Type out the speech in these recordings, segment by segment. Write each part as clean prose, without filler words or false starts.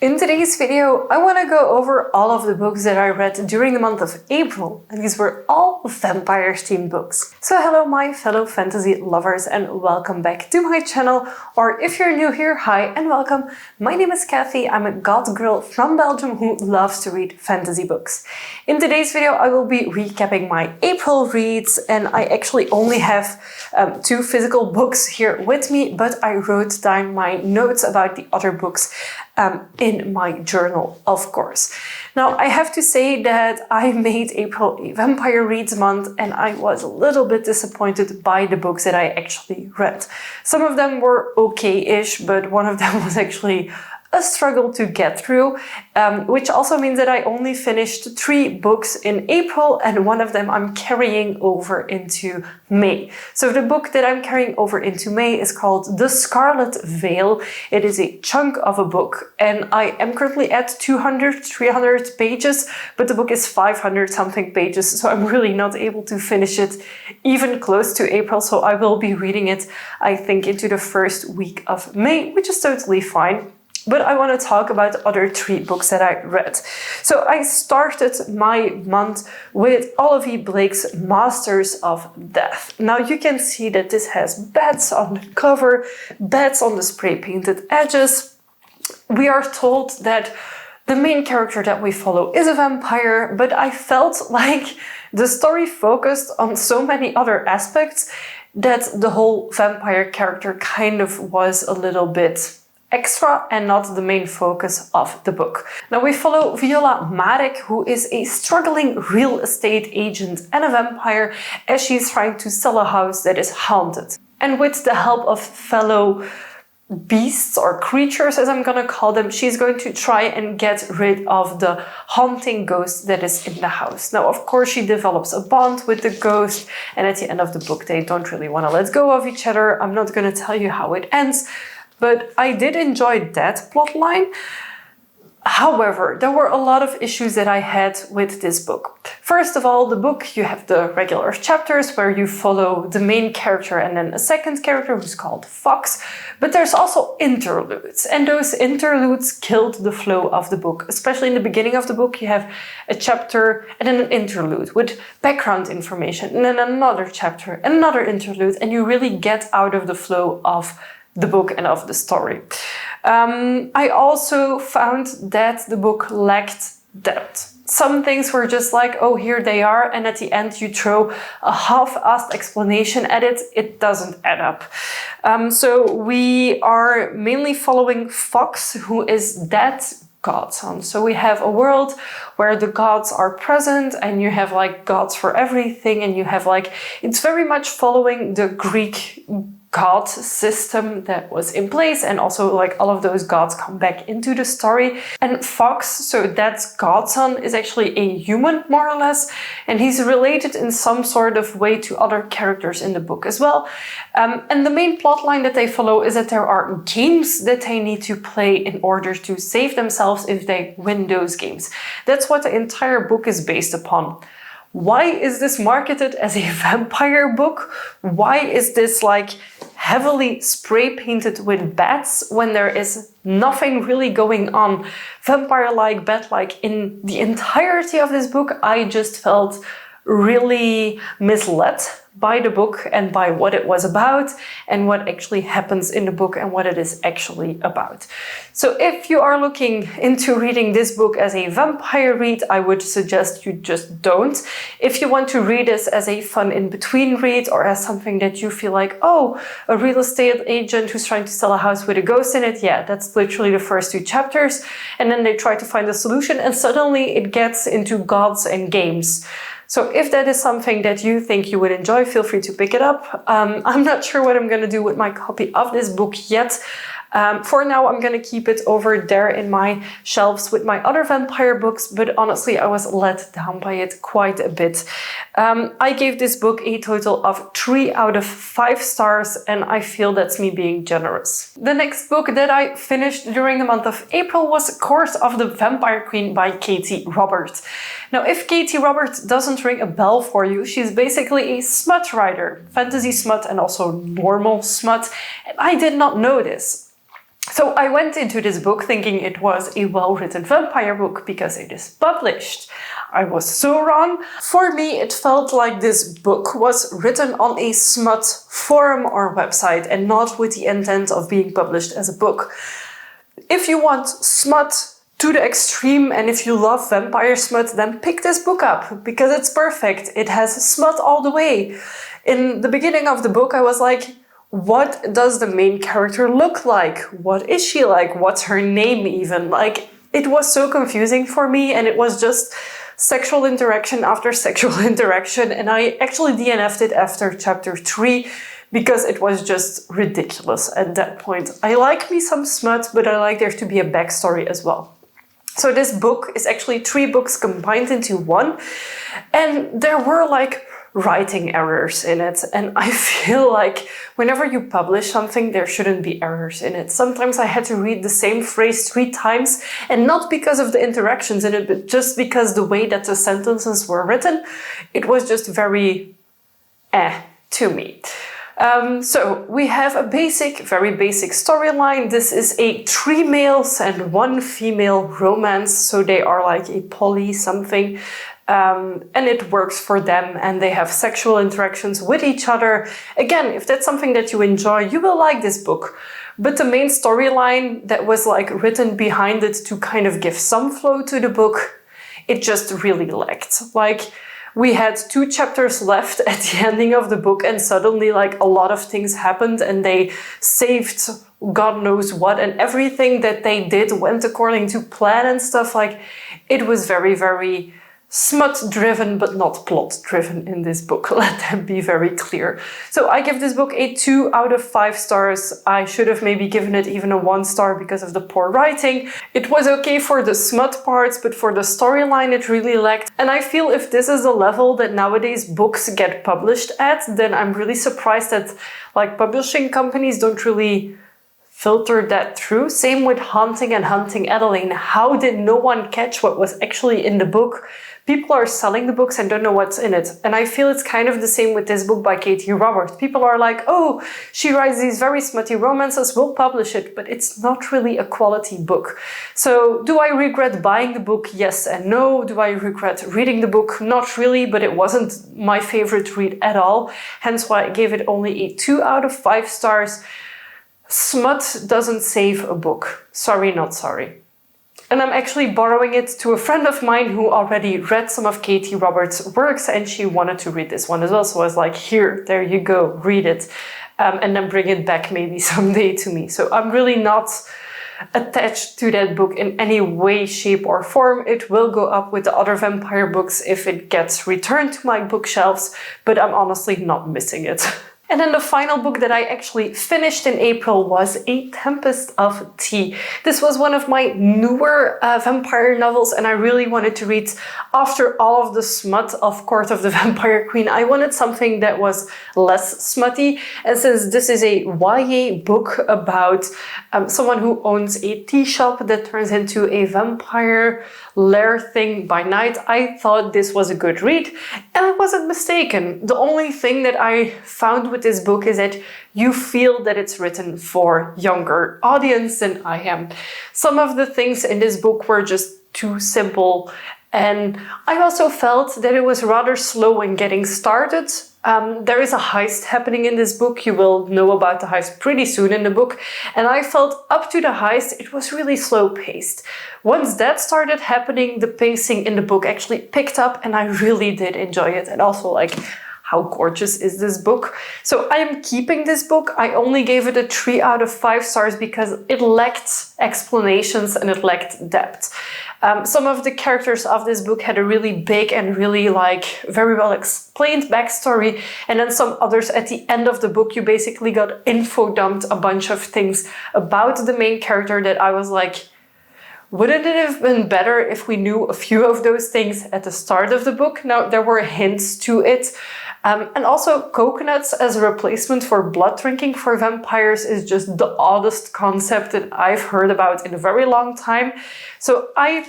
In today's video, I want to go over all of the books that I read during the month of April, and these were all vampire-themed books. So hello my fellow fantasy lovers and welcome back to my channel, or if you're new here, hi and welcome. My name is Katee, I'm a goth girl from Belgium who loves to read fantasy books. In today's video, I will be recapping my April reads, and I actually only have two physical books here with me, but I wrote down my notes about the other books in my journal, of course. Now, I have to say that I made April a vampire reads month and I was a little bit disappointed by the books that I actually read. Some of them were okay-ish, but one of them was actually a struggle to get through, which also means that I only finished 3 books in April and one of them I'm carrying over into May. So the book that I'm carrying over into May is called The Scarlet Veil. It is a chunk of a book and I am currently at 300 pages, but the book is 500 something pages, so I'm really not able to finish it even close to April, so I will be reading it, I think, into the first week of May, which is totally fine. But I want to talk about the other 3 books that I read. So I started my month with Olivie Blake's Masters of Death. Now you can see that this has bats on the cover, bats on the spray painted edges. We are told that the main character that we follow is a vampire, but I felt like the story focused on so many other aspects that the whole vampire character kind of was a little bit extra and not the main focus of the book. Now we follow Viola Marek, who is a struggling real estate agent and a vampire, as she's trying to sell a house that is haunted. And with the help of fellow beasts or creatures, as I'm gonna call them, she's going to try and get rid of the haunting ghost that is in the house. Now, of course, she develops a bond with the ghost, and at the end of the book, they don't really want to let go of each other. I'm not gonna tell you how it ends, but I did enjoy that plotline. However, there were a lot of issues that I had with this book. First of all, the book, you have the regular chapters where you follow the main character and then a second character who's called Fox, but there's also interludes, and those interludes killed the flow of the book. Especially in the beginning of the book, you have a chapter and then an interlude with background information, and then another chapter and another interlude, and you really get out of the flow of the book and of the story. I also found that the book lacked depth. Some things were just like, oh, here they are, and at the end you throw a half-assed explanation at it. It doesn't add up. So we are mainly following Fox, who is that godson. So we have a world where the gods are present and you have like gods for everything, and you have like, it's very much following the Greek god system that was in place, and also like all of those gods come back into the story. And Fox, so that's godson, is actually a human more or less, and he's related in some sort of way to other characters in the book as well. And the main plot line that they follow is that there are games that they need to play in order to save themselves if they win those games. That's what the entire book is based upon. Why is this marketed as a vampire book? Why is this like heavily spray painted with bats when there is nothing really going on vampire-like, bat-like in the entirety of this book? I just felt really misled by the book and by what it was about and what actually happens in the book and what it is actually about. So if you are looking into reading this book as a vampire read, I would suggest you just don't. If you want to read this as a fun in-between read, or as something that you feel like, oh, a real estate agent who's trying to sell a house with a ghost in it, yeah, that's literally the first 2 chapters, and then they try to find a solution and suddenly it gets into gods and games. So if that is something that you think you would enjoy, feel free to pick it up. I'm not sure what I'm going to do with my copy of this book yet. For now, I'm going to keep it over there in my shelves with my other vampire books, but honestly, I was let down by it quite a bit. I gave this book a total of 3 out of 5 stars, and I feel that's me being generous. The next book that I finished during the month of April was Court of the Vampire Queen by Katee Robert. Now, if Katee Robert doesn't ring a bell for you, she's basically a smut writer, fantasy smut and also normal smut, and I did not know this. So I went into this book thinking it was a well-written vampire book because it is published. I was so wrong. For me, it felt like this book was written on a smut forum or website and not with the intent of being published as a book. If you want smut to the extreme and if you love vampire smut, then pick this book up because it's perfect. It has smut all the way. In the beginning of the book, I was like, what does the main character look like? What is she like? What's her name even? Like, it was so confusing for me, and it was just sexual interaction after sexual interaction, and I actually DNF'd it after chapter 3 because it was just ridiculous at that point. I like me some smut, but I like there to be a backstory as well. So this book is actually 3 books combined into one, and there were like writing errors in it, and I feel like whenever you publish something there shouldn't be errors in it. Sometimes I had to read the same phrase 3 times, and not because of the interactions in it, but just because the way that the sentences were written, it was just very to me. So we have a very basic storyline. This is a 3 males and 1 female romance, so they are like a poly something. And it works for them, and they have sexual interactions with each other. Again, if that's something that you enjoy, you will like this book. But the main storyline that was like written behind it to kind of give some flow to the book, it just really lacked. Like, we had 2 chapters left at the ending of the book, and suddenly like a lot of things happened and they saved God knows what, and everything that they did went according to plan and stuff. Like, it was very, very smut-driven, but not plot-driven in this book. Let that be very clear. So I give this book a 2 out of 5 stars. I should have maybe given it even a 1 star because of the poor writing. It was okay for the smut parts, but for the storyline it really lacked. And I feel if this is the level that nowadays books get published at, then I'm really surprised that like publishing companies don't really filter that through. Same with Haunting and Hunting Adeline. How did no one catch what was actually in the book? People are selling the books and don't know what's in it. And I feel it's kind of the same with this book by Katee Robert. People are like, oh, she writes these very smutty romances, we'll publish it, but it's not really a quality book. So do I regret buying the book? Yes and no. Do I regret reading the book? Not really, but it wasn't my favorite read at all. Hence why I gave it only a 2 out of 5 stars. Smut doesn't save a book. Sorry, not sorry. And I'm actually borrowing it to a friend of mine who already read some of Katee Robert's works, and she wanted to read this one as well. So I was like, here, there you go, read it. And then bring it back maybe someday to me. So I'm really not attached to that book in any way, shape or form. It will go up with the other vampire books if it gets returned to my bookshelves, but I'm honestly not missing it. And then the final book that I actually finished in April was A Tempest of Tea. This was one of my newer vampire novels, and I really wanted to read, after all of the smut of Court of the Vampire Queen, I wanted something that was less smutty. And since this is a YA book about someone who owns a tea shop that turns into a vampire lair thing by night, I thought this was a good read, and I wasn't mistaken. The only thing that I found with this book is that you feel that it's written for younger audience than I am. Some of the things in this book were just too simple, and I also felt that it was rather slow in getting started. There is a heist happening in this book. You will know about the heist pretty soon in the book. And I felt up to the heist, it was really slow paced. Once that started happening, the pacing in the book actually picked up, and I really did enjoy it. And also, like, how gorgeous is this book? So I am keeping this book. I only gave it a 3 out of 5 stars because it lacked explanations and it lacked depth. Some of the characters of this book had a really big and really very well explained backstory, and then some others at the end of the book you basically got info dumped a bunch of things about the main character that I was like, wouldn't it have been better if we knew a few of those things at the start of the book? Now, there were hints to it, And also coconuts as a replacement for blood drinking for vampires is just the oddest concept that I've heard about in a very long time. So I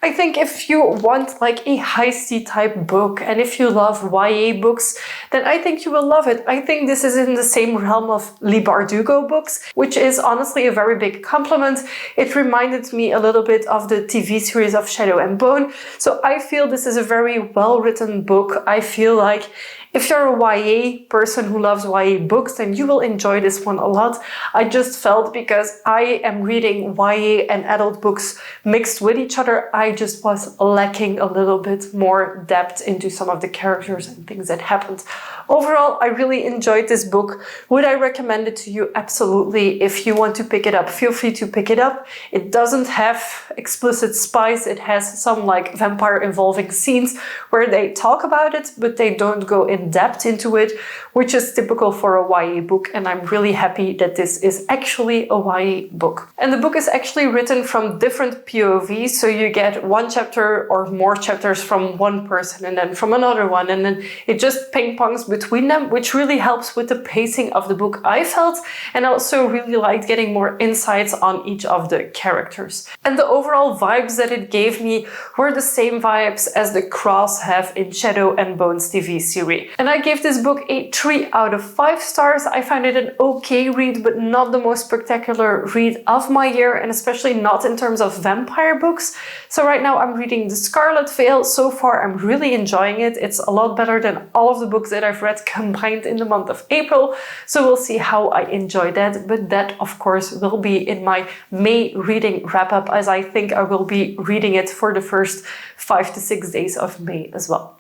think if you want like a heisty type book and if you love YA books, then I think you will love it. I think this is in the same realm of Leigh Bardugo books, which is honestly a very big compliment. It reminded me a little bit of the TV series of Shadow and Bone. So I feel this is a very well-written book. I feel like if you're a YA person who loves YA books, then you will enjoy this one a lot. I just felt because I am reading YA and adult books mixed with each other, I just was lacking a little bit more depth into some of the characters and things that happened. Overall, I really enjoyed this book. Would I recommend it to you? Absolutely. If you want to pick it up, feel free to pick it up. It doesn't have explicit spice. It has some like vampire involving scenes where they talk about it, but they don't go in depth into it, which is typical for a YA book. And I'm really happy that this is actually a YA book. And the book is actually written from different POVs. So you get one chapter or more chapters from one person and then from another one. And then it just ping-pongs between them, which really helps with the pacing of the book, I felt. And I also really liked getting more insights on each of the characters. And the overall vibes that it gave me were the same vibes as the Cross have in Shadow and Bone's TV series. And I gave this book a 3 out of 5 stars. I found it an okay read, but not the most spectacular read of my year, and especially not in terms of vampire books. So right now I'm reading The Scarlet Veil. So far I'm really enjoying it. It's a lot better than all of the books that I've read combined in the month of April. So we'll see how I enjoy that. But that of course will be in my May reading wrap up, as I think I will be reading it for the first 5 to 6 days of May as well.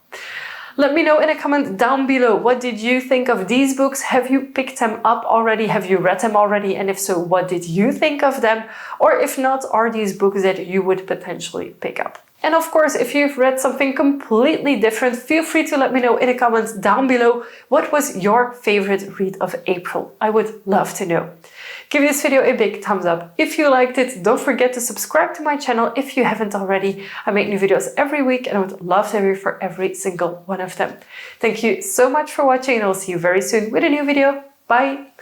Let me know in a comment down below, what did you think of these books? Have you picked them up already? Have you read them already? And if so, what did you think of them? Or if not, are these books that you would potentially pick up? And of course, if you've read something completely different, feel free to let me know in the comments down below. What was your favorite read of April? I would love to know. Give this video a big thumbs up if you liked it. Don't forget to subscribe to my channel if you haven't already. I make new videos every week and I would love to have you for every single one of them. Thank you so much for watching and I'll see you very soon with a new video. Bye!